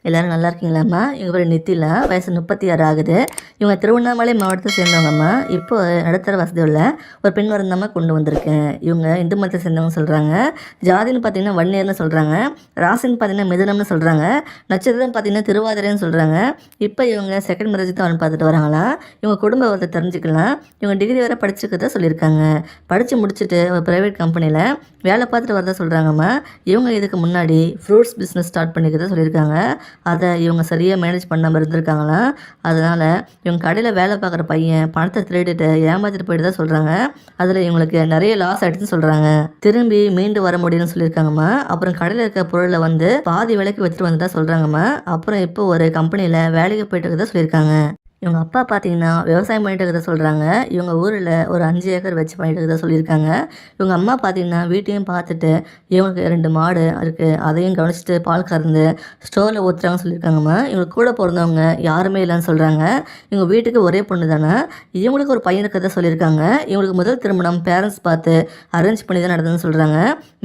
எல்லாரும் நல்லா இருக்கீங்களாம்மா? இவங்க பேர் நித்திலா. வயசு 36 ஆகுது. இவங்க திருவண்ணாமலை மாவட்டத்தை சேர்ந்தவங்கம்மா. இப்போ நடுத்தர வசதி உள்ள ஒரு பெண் வரந்தாம்மா கொண்டு வந்திருக்கேன். இவங்க இந்து மதத்தை சேர்ந்தவங்க சொல்கிறாங்க. ஜாதின்னு பார்த்தீங்கன்னா வன்னியர்னு சொல்கிறாங்க. ராசின்னு பார்த்தீங்கன்னா மிதுனம்னு சொல்கிறாங்க. நட்சத்திரம் பார்த்தீங்கன்னா திருவாதிரைன்னு சொல்கிறாங்க. இப்போ இவங்க செகண்ட் மேரேஜ் தான் பார்த்துட்டு வராங்களாம். இவங்க குடும்ப விவரத்தை தெரிஞ்சுக்கலாம். இவங்க டிகிரி வேறு படிச்சுக்கிறத சொல்லியிருக்காங்க. படித்து முடிச்சுட்டு ஒரு ப்ரைவேட் கம்பெனியில் வேலை பார்த்துட்டு வரதா சொல்கிறாங்கம்மா. இவங்க இதுக்கு முன்னாடி ஃப்ரூட்ஸ் பிஸ்னஸ் ஸ்டார்ட் பண்ணிக்கிறத சொல்லியிருக்காங்க. அதை இவங்க சரியாக மேனேஜ் பண்ணாமல் இருந்திருக்காங்களாம். அதனால் இவங்க கடையில் வேலை பார்க்குற பையன் பணத்தை திருடிட்டு ஏமாற்றிட்டு போயிட்டு தான் சொல்கிறாங்க. அதில் இவங்களுக்கு நிறைய லாஸ் ஆகிடுச்சுன்னு சொல்கிறாங்க. திரும்பி மீண்டு வர முடியும்னு சொல்லியிருக்காங்கம்மா. அப்புறம் கடையில் இருக்க பொருளை வந்து பாதி விலைக்கு வச்சுட்டு வந்துட்டா சொல்கிறாங்கம்மா. அப்புறம் இப்போ ஒரு கம்பெனியில் வேலைக்கு போயிட்டு இருக்கதா சொல்லியிருக்காங்க. இவங்க அப்பா பார்த்தீங்கன்னா விவசாயம் பண்ணிட்டு இருக்கிறத சொல்கிறாங்க. இவங்க ஊரில் ஒரு 5 ஏக்கர் வச்சு பண்ணிட்டு இருக்கிறதா சொல்லியிருக்காங்க. இவங்க அம்மா பார்த்தீங்கன்னா வீட்டையும் பார்த்துட்டு இவங்களுக்கு 2 மாடு இருக்குது, அதையும் கவனிச்சுட்டு பால் கறந்து ஸ்டோரில் ஊற்றுறாங்கன்னு சொல்லியிருக்காங்கம்மா. இவங்களுக்கு கூட பிறந்தவங்க யாருமே இல்லைன்னு சொல்கிறாங்க. இவங்க வீட்டுக்கு ஒரே பொண்ணு தானே. இவங்களுக்கு ஒரு பையன் இருக்கிறத சொல்லியிருக்காங்க. இவங்களுக்கு முதல் திருமணம் பேரண்ட்ஸ் பார்த்து அரேஞ்ச் பண்ணி தான் நடந்ததுன்னு சொல்கிறாங்க.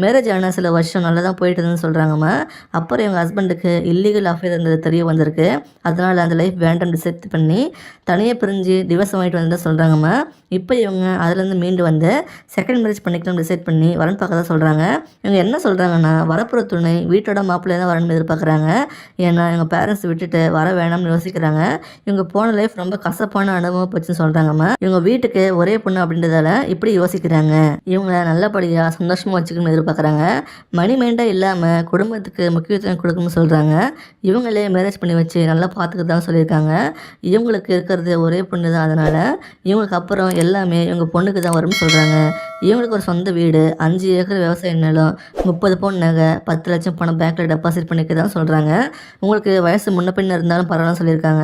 மேரேஜ் ஆன சில வருஷம் நல்லா தான் போயிட்டு இருந்ததுன்னு சொல்கிறாங்கம்மா. அப்புறம் இவங்க ஹஸ்பண்டுக்கு இல்லீகல் அஃபேர் இருந்தது தெரிய வந்திருக்கு. அதனால் அந்த லைஃப் வேண்டாம் டிசைட் பண்ணி தனியாக பிரிஞ்சு டிவோர்ஸ் வாங்கிட்டு வந்து சொல்கிறாங்கம்மா. இப்போ இவங்க அதுலேருந்து மீண்டு வந்து செகண்ட் மேரேஜ் பண்ணிக்கலாம் டிசைட் பண்ணி வரன் பார்க்க தான் சொல்கிறாங்க. இவங்க என்ன சொல்கிறாங்கன்னா வரப்புற துணை வீட்டோட மாப்பிள்ளை தான் வரணும்னு எதிர்பார்க்குறாங்க. ஏன்னா எங்கள் பேரண்ட்ஸ் விட்டுட்டு வர வேணாம்னு யோசிக்கிறாங்க. இவங்க போன லைஃப் ரொம்ப கசப்பான அனுபவம் போச்சுன்னு சொல்கிறாங்கம்மா. இவங்க வீட்டுக்கு ஒரே பொண்ணு அப்படின்றதால இப்படி யோசிக்கிறாங்க. இவங்க நல்லபடியாக சந்தோஷமாக வச்சுக்கணும்னு எதிர்பார்க்குறாங்க. மணி மைண்டாக இல்லாமல் குடும்பத்துக்கு முக்கியத்துவம் கொடுக்கணும்னு சொல்கிறாங்க. இவங்களே மேரேஜ் பண்ணி வச்சு நல்லா பார்த்துக்க தான் சொல்லியிருக்காங்க. இவங்களுக்கு இருக்கிறது ஒரே பொண்ணு தான். அதனால் இவங்களுக்கு அப்புறம் எல்லாமே இவங்க பொண்ணுக்கு தான் வரும்னு சொல்கிறாங்க. இவங்களுக்கு ஒரு சொந்த வீடு, 5 ஏக்கர் விவசாய நிலம், 30 பவுன் நகை, 10 லட்சம் பணம் பேங்க்கில் டெபாசிட் பண்ணிக்க தான் சொல்கிறாங்க. உங்களுக்கு வயசு முன்ன பின்ன இருந்தாலும் பரவாயில்ல சொல்லியிருக்காங்க.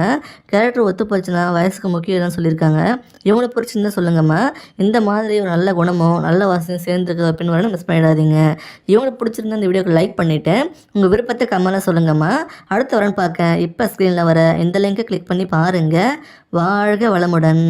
கேரக்டர் ஒத்து போச்சுன்னா வயசுக்கு முக்கியம் தான் சொல்லியிருக்காங்க. இவங்களை பிடிச்சிருந்தா சொல்லுங்கம்மா. இந்த மாதிரி ஒரு நல்ல குணமும் நல்ல வாசனையும் சேர்ந்துருக்கு அப்படின்னு வரணும் மிஸ் பண்ணிடாதீங்க. இவங்களை பிடிச்சிருந்தா இந்த வீடியோக்கு லைக் பண்ணிவிட்டு உங்கள் விருப்பத்தை கமெண்ட்டில் சொல்லுங்கம்மா. அடுத்த வரன்னு பார்க்க இப்போ ஸ்க்ரீனில் வர இந்த லிங்கை கிளிக் பண்ணி பாருங்கள். வாழ்க வளமுடன்.